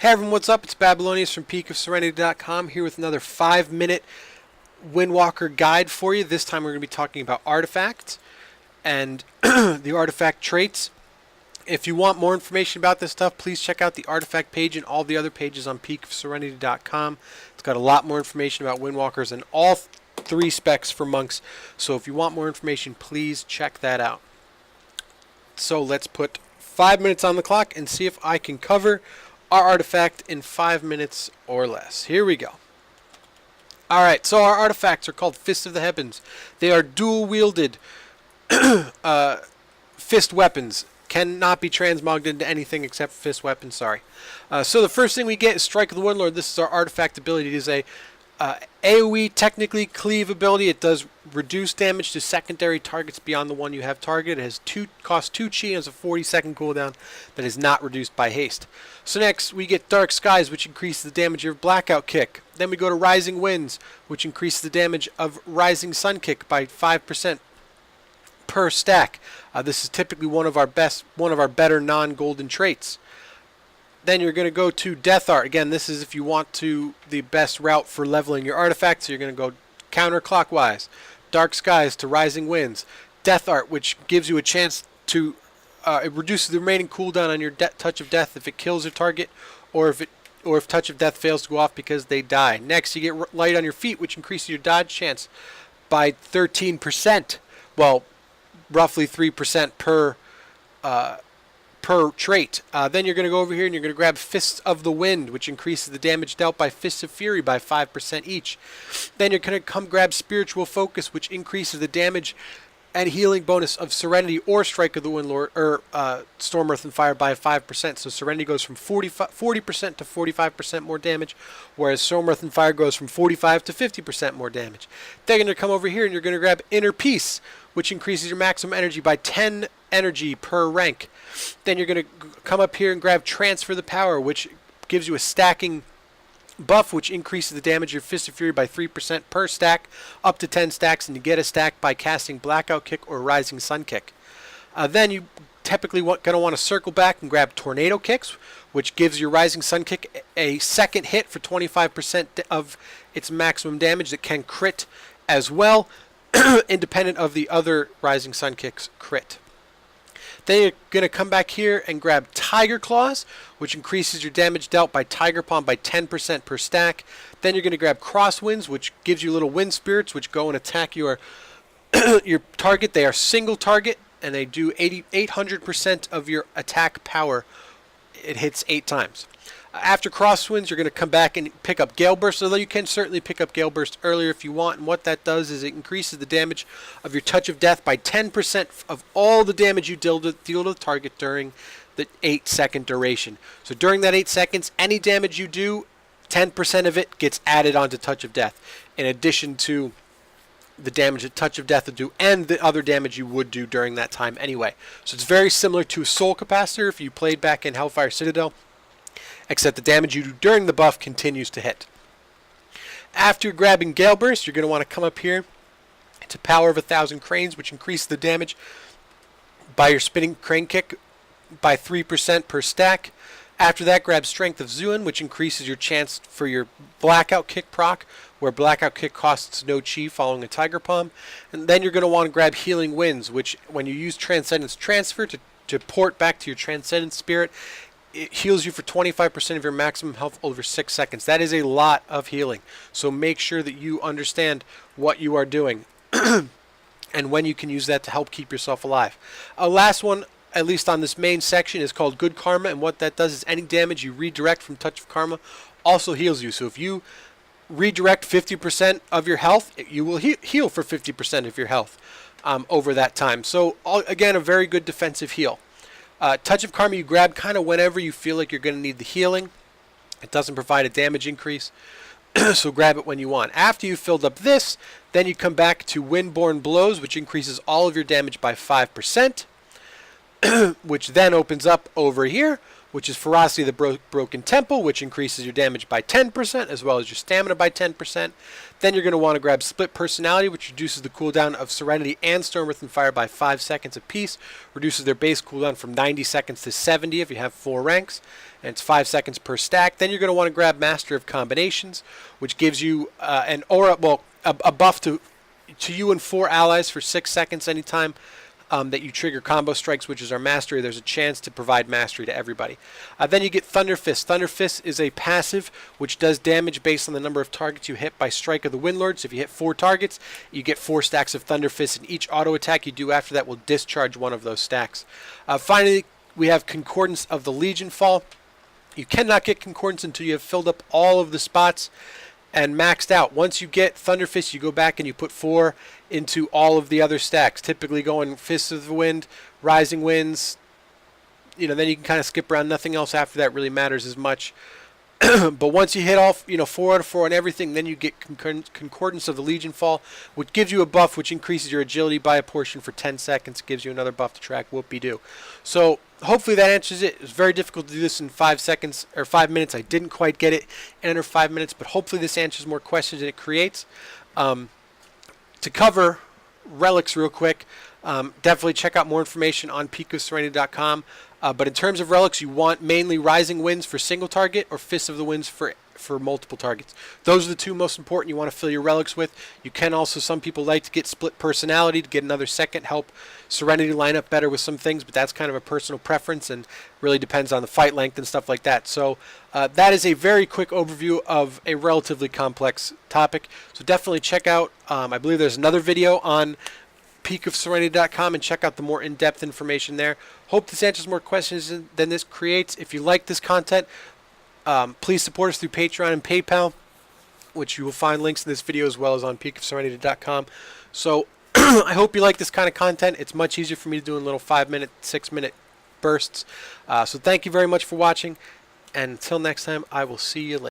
Hey everyone, what's up? It's Babylonius from PeakofSerenity.com here with another 5-minute Windwalker guide for you. This time we're going to be talking about artifacts and the artifact traits. If you want more information about this stuff, please check out the artifact page and all the other pages on PeakofSerenity.com. It's got a lot more information about Windwalkers and all 3 specs for monks. So if you want more information, please check that out. So let's put 5 minutes on the clock and see if I can cover our artifact in 5 minutes or less. Here we go. Alright, so our artifacts are called Fists of the Heavens. They are dual-wielded fist weapons. Cannot be transmogged into anything except fist weapons, sorry. So the first thing we get is Strike of the Warlord. This is our artifact ability. It is a AoE, technically cleave ability. It does reduce damage to secondary targets beyond the one you have targeted. It has costs 2 chi and has a 40-second cooldown that is not reduced by haste. So next we get Dark Skies, which increases the damage of Blackout Kick. Then we go to Rising Winds, which increases the damage of Rising Sun Kick by 5% per stack. This is typically one of our better non-golden traits. Then you're going to go to Death Art. Again, this is if you want the best route for leveling your artifacts. So you're going to go counterclockwise. Dark Skies to Rising Winds. Death Art, which gives you a chance to it reduces the remaining cooldown on your Touch of Death if it kills a target, or if Touch of Death fails to go off because they die. Next, you get Light on your Feet, which increases your dodge chance by 13%. Well, roughly 3% per trait. Then you're going to go over here and you're going to grab Fists of the Wind, which increases the damage dealt by Fists of Fury by 5% each. Then you're going to come grab Spiritual Focus, which increases the damage and healing bonus of Serenity or Strike of the Windlord, or Storm, Earth, and Fire by 5%. So Serenity goes from 40% to 45% more damage, whereas Storm, Earth, and Fire goes from 45 to 50% more damage. Then you're going to come over here and you're going to grab Inner Peace, which increases your maximum energy by 10 energy per rank. Then you're going to come up here and grab Transfer the Power, which gives you a stacking buff, which increases the damage of your Fist of Fury by 3% per stack, up to 10 stacks, and you get a stack by casting Blackout Kick or Rising Sun Kick. Then you typically going to want to circle back and grab Tornado Kicks, which gives your Rising Sun Kick a second hit for 25% of its maximum damage that can crit as well, independent of the other Rising Sun Kick's crit. Then you're going to come back here and grab Tiger Claws, which increases your damage dealt by Tiger Palm by 10% per stack. Then you're going to grab Crosswinds, which gives you little wind spirits, which go and attack your your target. They are single target, and they do 800% of your attack power. It hits 8 times. After Crosswinds, you're going to come back and pick up Gale Burst, although you can certainly pick up Gale Burst earlier if you want. And what that does is it increases the damage of your Touch of Death by 10% of all the damage you deal to the target during the 8-second duration. So during that 8 seconds, any damage you do, 10% of it gets added onto Touch of Death, in addition to the damage that Touch of Death would do and the other damage you would do during that time anyway. So it's very similar to a Soul Capacitor if you played back in Hellfire Citadel, except the damage you do during the buff continues to hit. After grabbing Gale Burst, you're going to want to come up here to Power of 1,000 Cranes, which increases the damage by your Spinning Crane Kick by 3% per stack. After that, grab Strength of Zuin, which increases your chance for your Blackout Kick proc, where Blackout Kick costs no chi following a Tiger Palm. And then you're going to want to grab Healing Winds, which when you use Transcendence Transfer to port back to your Transcendence Spirit, it heals you for 25% of your maximum health over 6 seconds. That is a lot of healing. So make sure that you understand what you are doing and when you can use that to help keep yourself alive. Last one, at least on this main section, is called Good Karma, and what that does is any damage you redirect from Touch of Karma also heals you. So if you redirect 50% of your health, you will heal for 50% of your health over that time. So again, a very good defensive heal. Touch of Karma you grab kind of whenever you feel like you're going to need the healing. It doesn't provide a damage increase, so grab it when you want. After you've filled up this, then you come back to Windborne Blows, which increases all of your damage by 5%, which then opens up over here which is Ferocity of the Broken Temple, which increases your damage by 10%, as well as your stamina by 10%. Then you're going to want to grab Split Personality, which reduces the cooldown of Serenity and Storm, Earth, and Fire by 5 seconds apiece, reduces their base cooldown from 90 seconds to 70 if you have 4 ranks, and it's 5 seconds per stack. Then you're going to want to grab Master of Combinations, which gives you an aura, well, a buff to you and 4 allies for 6 seconds anytime that you trigger combo strikes, which is our mastery. There's a chance to provide mastery to everybody. Then you get Thunder Fist. Thunder Fist is a passive which does damage based on the number of targets you hit by Strike of the Windlord. So if you hit 4 targets, you get 4 stacks of Thunder Fist, and each auto attack you do after that will discharge one of those stacks. Finally, we have Concordance of the Legion Fall. You cannot get Concordance until you have filled up all of the spots and maxed out. Once you get Thunder Fist, you go back and you put 4 into all of the other stacks, typically going Fists of the Wind, Rising Winds, then you can kind of skip around. Nothing else after that really matters as much. But once you hit all 4 out of 4 on everything, then you get Concordance of the Legion Fall, which gives you a buff which increases your agility by a portion for 10 seconds. It gives you another buff to track whoop-de-doo. So hopefully that answers it. It was very difficult to do this in 5 seconds or 5 minutes. I didn't quite get it in under 5 minutes, but hopefully this answers more questions than it creates. To cover Relics real quick, definitely check out more information on PeakofSerenity.com. But in terms of Relics, you want mainly Rising Winds for single target or Fists of the Winds for multiple targets. Those are the 2 most important you want to fill your Relics with. You can also, some people like to get Split Personality to get another second, help Serenity line up better with some things, but that's kind of a personal preference and really depends on the fight length and stuff like that. So that is a very quick overview of a relatively complex topic. So definitely check out, I believe there's another video on PeakofSerenity.com and check out the more in-depth information there. Hope this answers more questions than this creates. If you like this content, please support us through Patreon and PayPal, which you will find links in this video as well as on PeakofSerenity.com. So I hope you like this kind of content. It's much easier for me to do in little 5-minute, 6-minute bursts. So thank you very much for watching, and until next time, I will see you later.